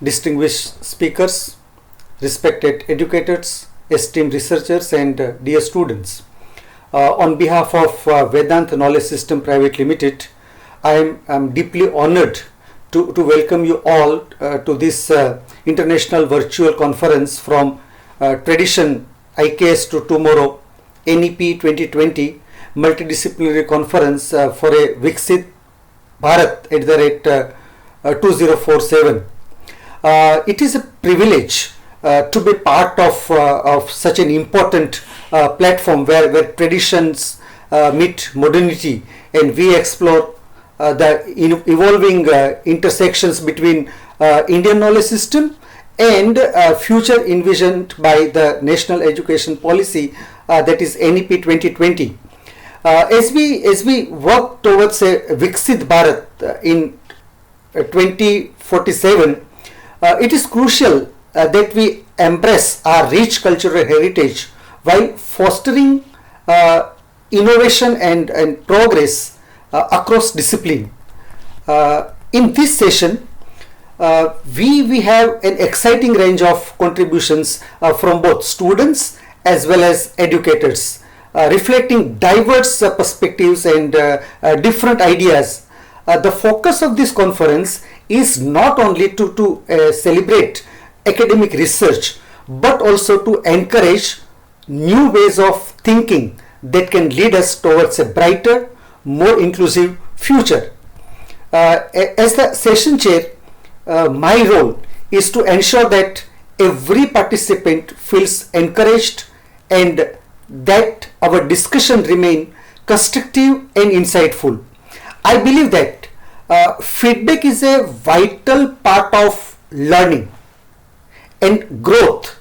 distinguished speakers, respected educators, esteemed researchers, and dear students. On behalf of Vedant Knowledge System Private Limited, I am deeply honored to welcome you all to this international virtual conference from Tradition IKS to Tomorrow NEP 2020 Multidisciplinary Conference for a Viksit Bharat at the rate 2047. It is a privilege to be part of such an important platform where traditions meet modernity, and we explore the evolving intersections between Indian knowledge system and future envisioned by the National Education Policy, that is NEP 2020. As we work towards a Viksit Bharat in 2047, it is crucial that we embrace our rich cultural heritage while fostering innovation and progress across discipline. In this session, we have an exciting range of contributions from both students as well as educators, reflecting diverse perspectives and different ideas. The focus of this conference is not only to celebrate academic research, but also to encourage new ways of thinking that can lead us towards a brighter, more inclusive future. As the session chair, my role is to ensure that every participant feels encouraged and that our discussion remain constructive and insightful. I believe that feedback is a vital part of learning and growth,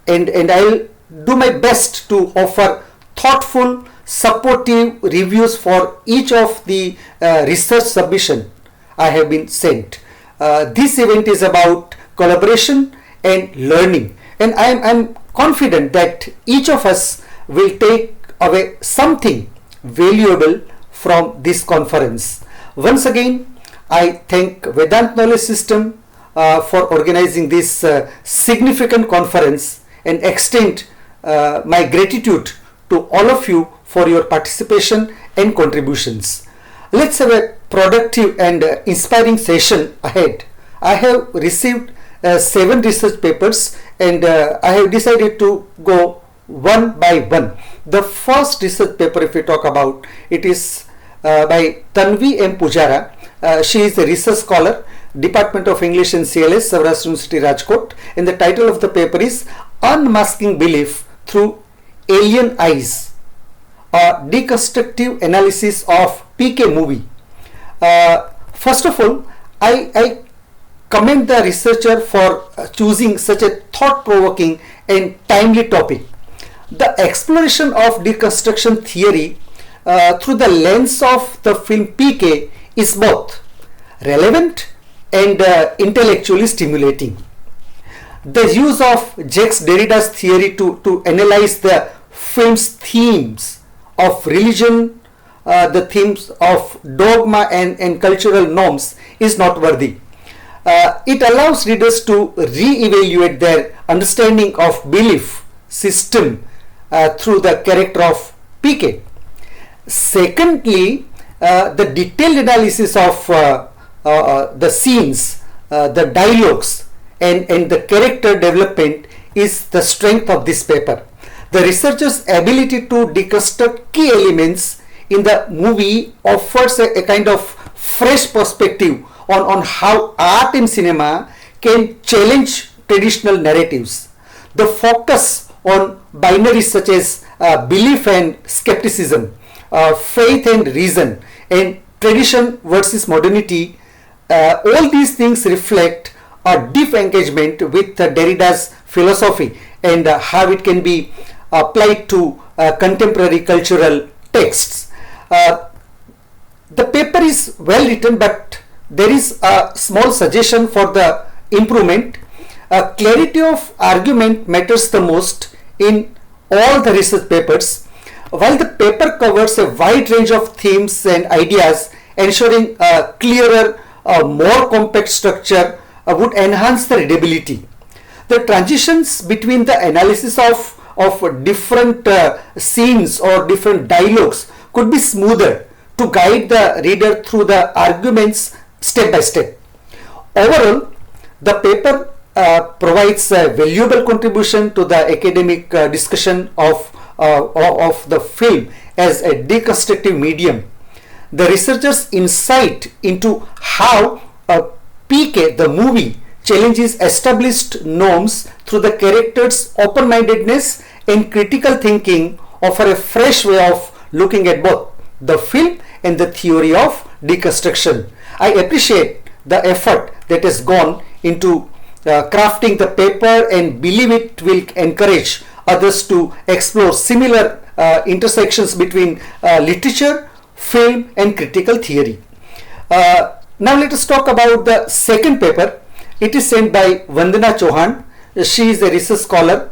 and I'll do my best to offer thoughtful, supportive reviews for each of the research submission I have been sent. This event is about collaboration and learning, and I'm confident that each of us will take away something valuable from this conference. Once again, I thank Vedant Knowledge System for organizing this significant conference and extend my gratitude to all of you for your participation and contributions. Let's have a productive and inspiring session ahead. I have received 7 research papers, and I have decided to go one by one. The first research paper, if we talk about, it is by Tanvi and Pujara. She is a research scholar, Department of English and CLS, Saurashtra University, Rajkot, and the title of the paper is Unmasking Belief Through Alien Eyes, a deconstructive analysis of PK movie. First of all, I commend the researcher for choosing such a thought-provoking and timely topic. The exploration of deconstruction theory through the lens of the film PK is both relevant and intellectually stimulating. The use of Jacques Derrida's theory to analyze the film's themes of religion, the themes of dogma and cultural norms is noteworthy. It allows readers to re-evaluate their understanding of belief system through the character of PK. Secondly, the detailed analysis of the scenes, the dialogues, and the character development is the strength of this paper. The researcher's ability to deconstruct key elements in the movie offers a kind of fresh perspective on how art and cinema can challenge traditional narratives. The focus on binaries such as belief and skepticism, faith and reason, and tradition versus modernity, all these things reflect a deep engagement with Derrida's philosophy and how it can be applied to contemporary cultural texts. The paper is well written, but there is a small suggestion for the improvement. Clarity of argument matters the most in all the research papers. While the paper covers a wide range of themes and ideas, ensuring a clearer, more compact structure would enhance the readability. The transitions between the analysis of different scenes or different dialogues could be smoother to guide the reader through the arguments step by step. Overall, the paper provides a valuable contribution to the academic discussion of the film as a deconstructive medium. The researchers' insight into how PK, the movie, challenges established norms through the characters' open-mindedness and critical thinking offer a fresh way of looking at both the film and the theory of deconstruction. I appreciate the effort that has gone into crafting the paper and believe it will encourage others to explore similar intersections between literature, film and critical theory. Now let us talk about the second paper. It is sent by Vandana Chauhan. She is a research scholar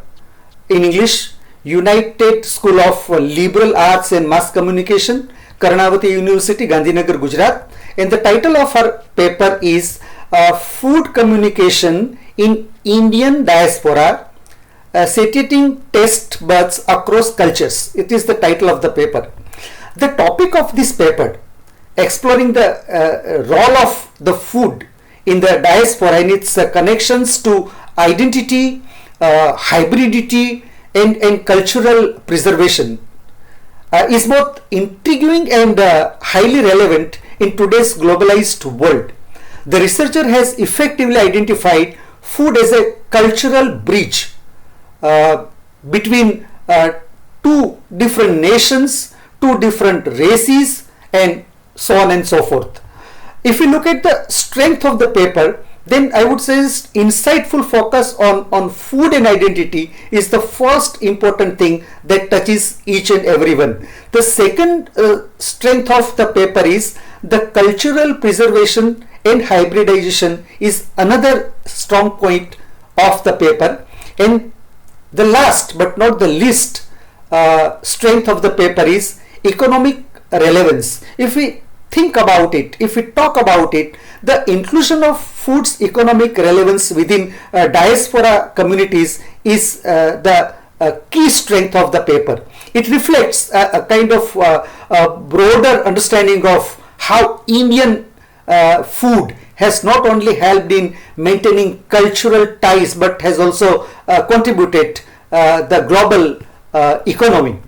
in English, United School of Liberal Arts and Mass Communication, Karnavati University, Gandhinagar, Gujarat. And the title of her paper is Food Communication in Indian Diaspora, Satiating Taste Buds Across Cultures. It is the title of the paper. The topic of this paper, exploring the role of the food in the diaspora and its connections to identity, hybridity and cultural preservation, is both intriguing and highly relevant in today's globalized world. The researcher has effectively identified food as a cultural bridge between two different nations, two different races and so on and so forth. If you look at the strength of the paper, then I would say insightful focus on food and identity is the first important thing that touches each and everyone. The second strength of the paper is the cultural preservation and hybridization is another strong point of the paper. And the last but not the least strength of the paper is economic relevance. If we think about it, if we talk about it, the inclusion of food's economic relevance within diaspora communities is the key strength of the paper. It reflects a kind of broader understanding of how Indian food has not only helped in maintaining cultural ties but has also contributed the global economy.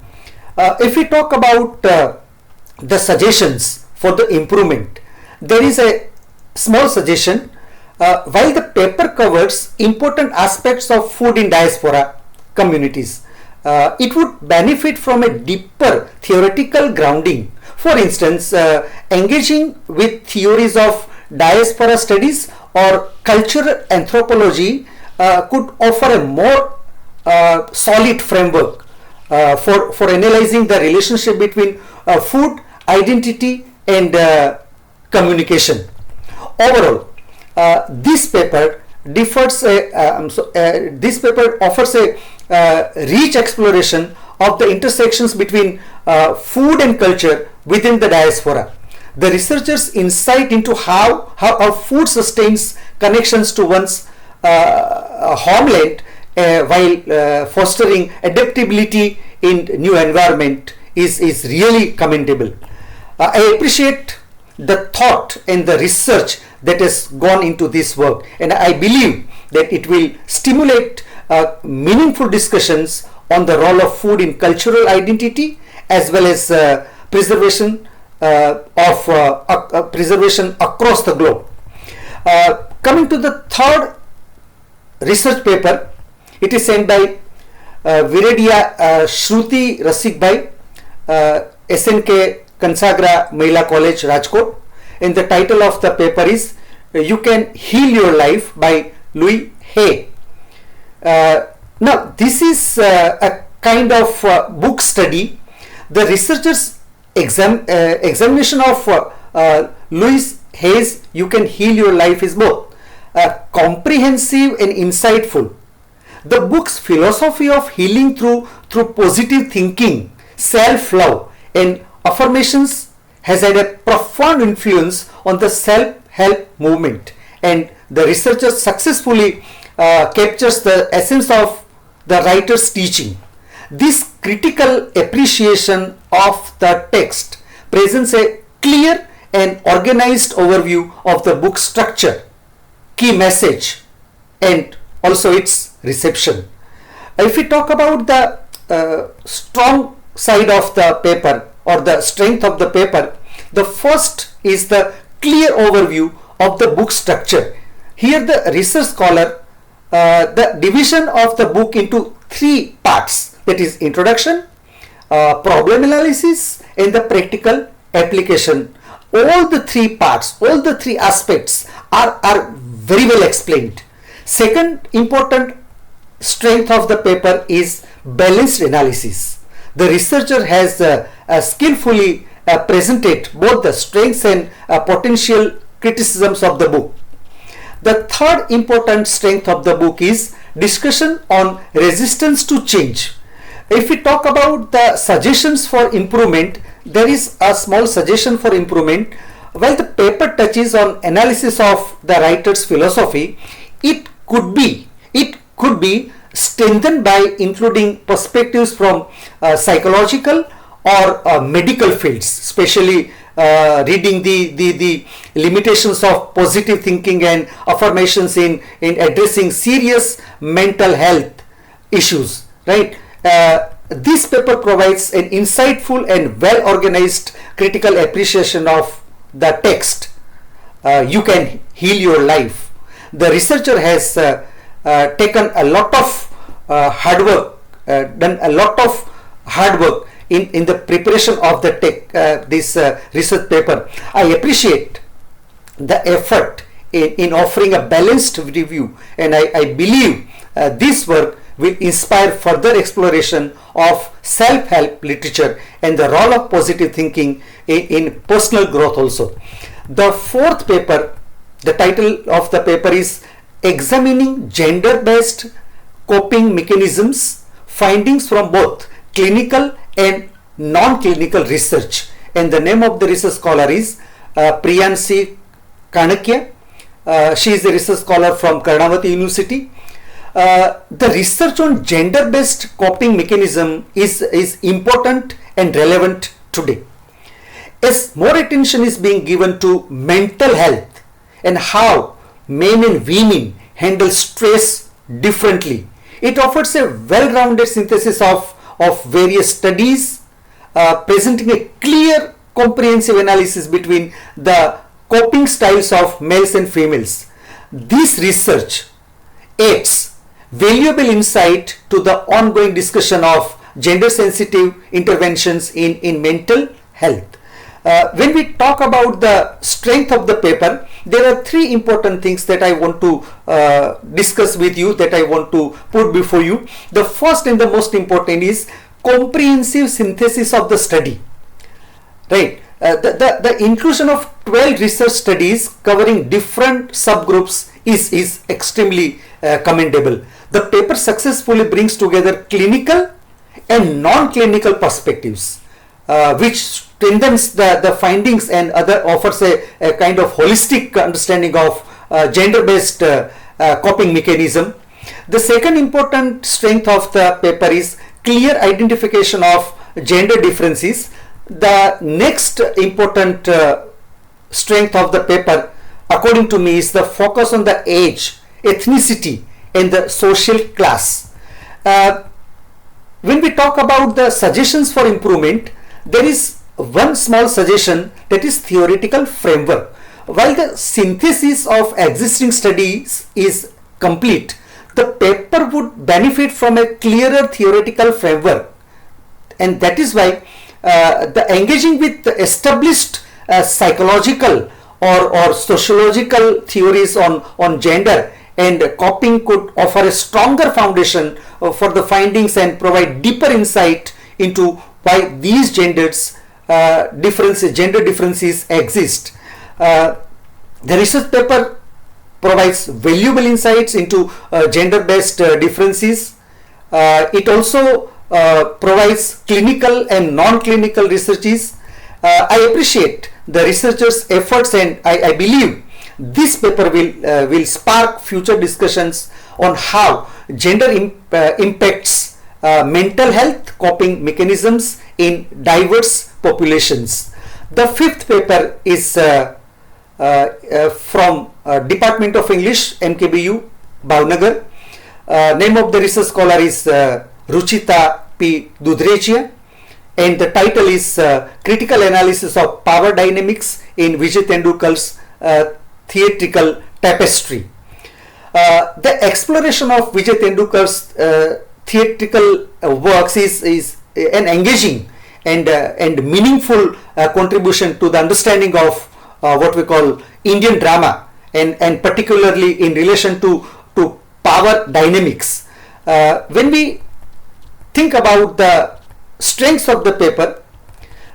If we talk about the suggestions for the improvement, there is a small suggestion. While the paper covers important aspects of food in diaspora communities, it would benefit from a deeper theoretical grounding. For instance, engaging with theories of diaspora studies or cultural anthropology could offer a more solid framework for analyzing the relationship between food, identity and communication. Overall, this paper offers a rich exploration of the intersections between food and culture within the diaspora. The researchers' insight into how food sustains connections to one's homeland while fostering adaptability in new environment is really commendable. I appreciate the thought and the research that has gone into this work, and I believe that it will stimulate meaningful discussions on the role of food in cultural identity as well as preservation preservation across the globe. Coming to the third research paper, it is sent by Viradiya Shruti Rasikbhai, SNK Kansagra Mahila College, Rajkot, and the title of the paper is You Can Heal Your Life by Louis Hay. Now this is a kind of book study. The researchers examination of Louis Hay's You Can Heal Your Life is both comprehensive and insightful. The book's philosophy of healing through positive thinking, self-love and affirmations has had a profound influence on the self-help movement and the researcher successfully captures the essence of the writer's teaching. This critical appreciation of the text presents a clear and organized overview of the book structure, key message, and also its reception. If we talk about the strong side of the paper or the strength of the paper, the first is the clear overview of the book structure. Here the research scholar, the division of the book into three parts, that is introduction, problem analysis, and the practical application. All the three parts, all the three aspects are very well explained. Second important strength of the paper is balanced analysis. The researcher has skillfully presented both the strengths and potential criticisms of the book. The third important strength of the book is discussion on resistance to change. If we talk about the suggestions for improvement, there is a small suggestion for improvement. While the paper touches on analysis of the writer's philosophy, it could be strengthened by including perspectives from psychological or medical fields, especially reading the limitations of positive thinking and affirmations in addressing serious mental health issues, right? This paper provides an insightful and well organized critical appreciation of the text. You can heal your life. The researcher has taken a lot of hard work, done a lot of hard work in the preparation of this research paper. I appreciate the effort in offering a balanced review, and I believe this work will inspire further exploration of self-help literature and the role of positive thinking in personal growth also. The fourth paper, the title of the paper is Examining Gender-Based Coping Mechanisms, Findings from Both Clinical and Non-Clinical Research, and the name of the research scholar is Priyansi Kanakia. She is a research scholar from Karnataka University. The research on gender-based coping mechanism is important and relevant today, as more attention is being given to mental health and how men and women handle stress differently. It offers a well-rounded synthesis of various studies, presenting a clear comprehensive analysis between the coping styles of males and females. This research adds valuable insight to the ongoing discussion of gender sensitive interventions in mental health. When we talk about the strength of the paper, there are three important things that I want to discuss with you, that I want to put before you. The first and the most important is comprehensive synthesis of the study, right? The inclusion of 12 research studies covering different subgroups is extremely commendable. The paper successfully brings together clinical and non-clinical perspectives, which strengthens the findings and offers a kind of holistic understanding of gender-based coping mechanism. The second important strength of the paper is clear identification of gender differences. The next important strength of the paper, according to me, is the focus on the age, ethnicity, and the social class. When we talk about the suggestions for improvement, there is one small suggestion, that is theoretical framework. While the synthesis of existing studies is complete, the paper would benefit from a clearer theoretical framework, and that is why the engaging with the established psychological or sociological theories on gender and coping could offer a stronger foundation for the findings and provide deeper insight into why these gender differences exist. The research paper provides valuable insights into gender-based differences. It also provides clinical and non-clinical researches. I appreciate the researchers' efforts, and I believe This paper will spark future discussions on how gender impacts mental health coping mechanisms in diverse populations. The fifth paper is from Department of English, MKBU, Bhavnagar. Name of the research scholar is Ruchira P. Dudhrejiya, and the title is Critical Analysis of Power Dynamics in Vijay Tendulkar's Theatrical Tapestry. The exploration of Vijay Tendulkar's theatrical works is an engaging and meaningful contribution to the understanding of what we call Indian drama, and particularly in relation to power dynamics. When we think about the strengths of the paper,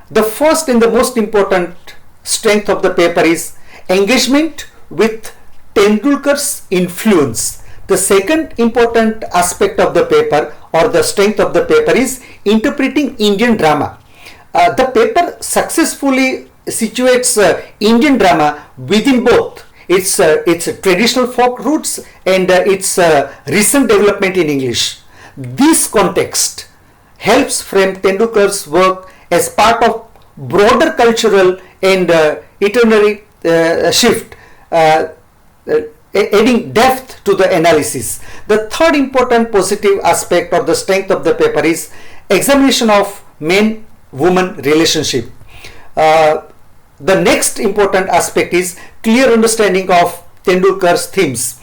the first and the most important strength of the paper is engagement with Tendulkar's influence. The second important aspect of the paper or the strength of the paper is interpreting Indian drama. The paper successfully situates Indian drama within both its traditional folk roots and its recent development in English. This context helps frame Tendulkar's work as part of broader cultural and itinerary shift, adding depth to the analysis. The third important positive aspect of the strength of the paper is examination of man-woman relationship. The next important aspect is clear understanding of Tendulkar's themes.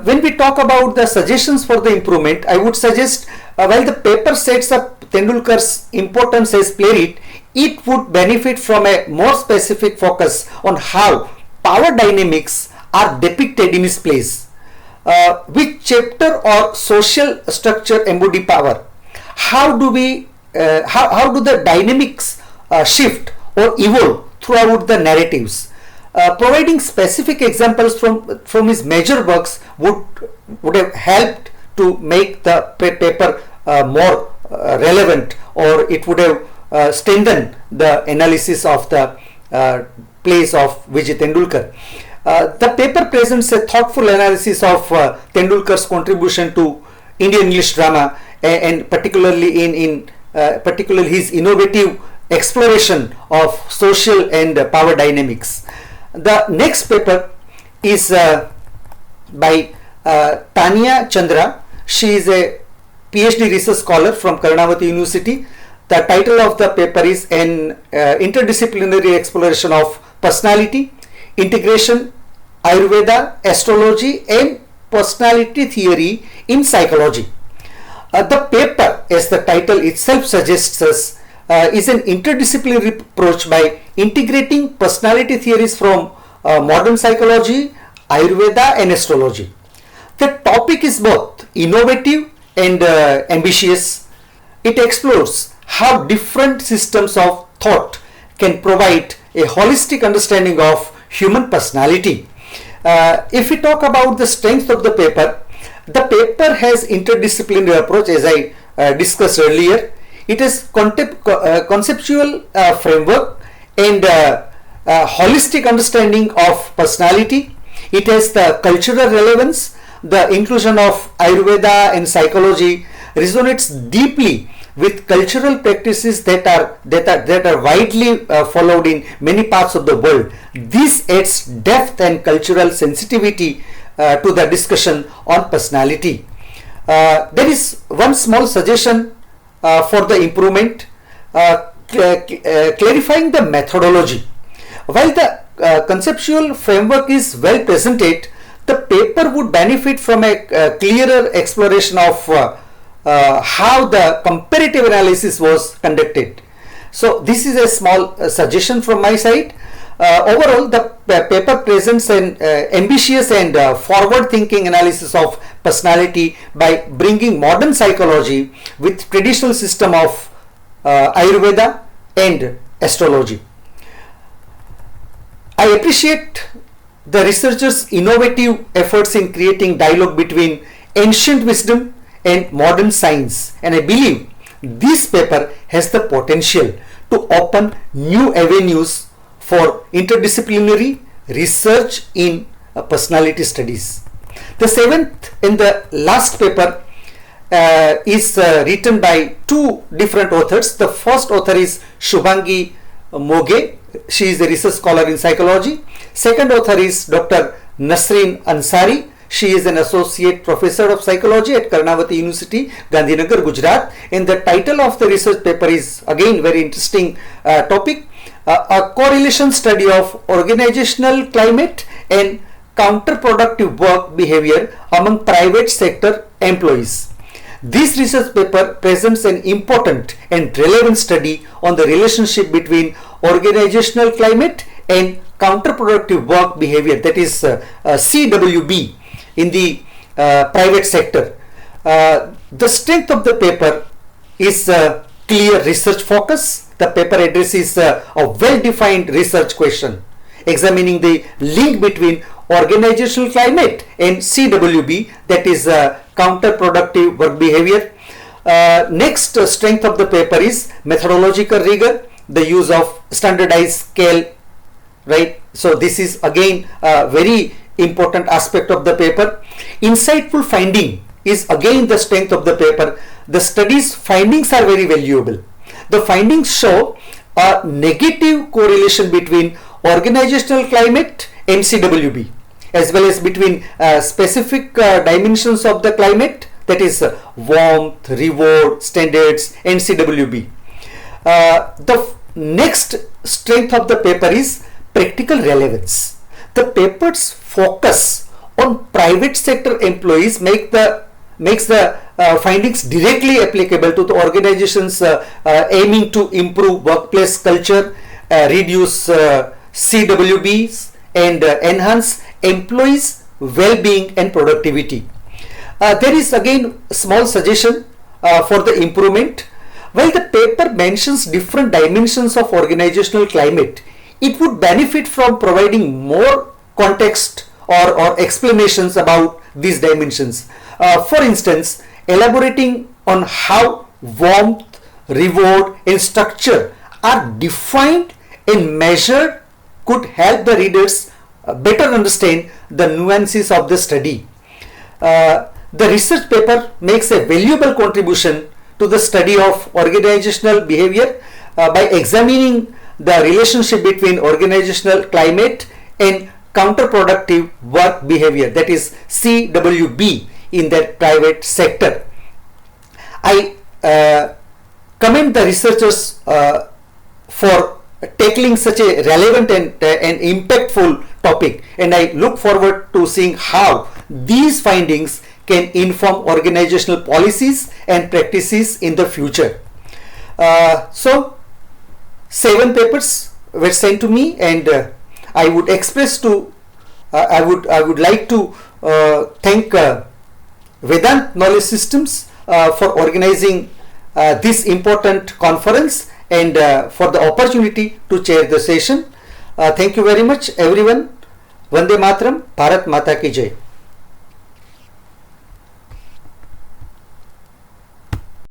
When we talk about the suggestions for the improvement, I would suggest while the paper sets up Tendulkar's importance as playwright, it would benefit from a more specific focus on how power dynamics are depicted in his plays. Which chapter or social structure embody power? How do the dynamics shift or evolve throughout the narratives? Providing specific examples from his major works would have helped to make the paper more relevant, or it would have strengthened the analysis of the plays of Vijay Tendulkar. The paper presents a thoughtful analysis of Tendulkar's contribution to Indian English drama, and particularly particularly his innovative exploration of social and power dynamics. The next paper is by Tania, Chandra. She is a PhD research scholar from Karnataka University. The title of the paper is an interdisciplinary exploration of personality, integration, Ayurveda, astrology and personality theory in psychology. The paper, as the title itself suggests us, is an interdisciplinary approach by integrating personality theories from modern psychology, Ayurveda and astrology. The topic is both innovative and ambitious. It explores how different systems of thought can provide a holistic understanding of human personality. If we talk about the strength of the paper has interdisciplinary approach, as I discussed earlier. It has conceptual framework and holistic understanding of personality. It has the cultural relevance. The inclusion of Ayurveda and psychology resonates deeply with cultural practices that are widely followed in many parts of the world. This adds depth and cultural sensitivity to the discussion on personality. There is one small suggestion for the improvement, clarifying the methodology. While the conceptual framework is well presented, the paper would benefit from a clearer exploration of how the comparative analysis was conducted. So this is a small suggestion from my side. Overall, the paper presents an ambitious and forward-thinking analysis of personality by bringing modern psychology with traditional system of Ayurveda and astrology. I appreciate the researchers' innovative efforts in creating dialogue between ancient wisdom and modern science, and I believe this paper has the potential to open new avenues for interdisciplinary research in personality studies. The seventh and the last paper is written by two different authors. The first author is Shubhangi Moghe. She is a research scholar in psychology. Second author is Dr. Nasreen Ansari. She is an associate professor of psychology at Karnavati University, Gandhinagar, Gujarat. And the title of the research paper is again very interesting topic. A correlation study of organizational climate and counterproductive work behavior among private sector employees. This research paper presents an important and relevant study on the relationship between organizational climate and counterproductive work behavior, that is CWB, in the private sector. The strength of the paper is clear research focus. The paper addresses a well-defined research question examining the link between organizational climate and CWB, that is counterproductive work behavior. Next strength of the paper is methodological rigor, the use of standardized scale, right? So this is again a very important aspect of the paper. Insightful finding is again the strength of the paper. The study's findings are very valuable. The findings show a negative correlation between organizational climate and CWB, as well as between specific dimensions of the climate, that is warmth, reward, standards, and CWB. The next strength of the paper is practical relevance. The paper's focus on private sector employees makes the findings directly applicable to the organizations aiming to improve workplace culture, reduce CWBs, and enhance employees' well-being and productivity. There is again a small suggestion for the improvement. While the paper mentions different dimensions of organizational climate, it would benefit from providing more context or explanations about these dimensions. For instance, elaborating on how warmth, reward, and structure are defined and measured could help the readers better understand the nuances of the study. The research paper makes a valuable contribution to the study of organizational behavior by examining the relationship between organizational climate and counterproductive work behavior, that is CWB, in the private sector. I commend the researchers for tackling such a relevant and impactful topic, and I look forward to seeing how these findings can inform organizational policies and practices in the future. So 7 papers were sent to me, and I would express to I would like to thank Vedant Knowledge Systems for organizing this important conference and for the opportunity to chair the session. Thank you very much, everyone. Vande Mataram, Bharat Mata ki Jai.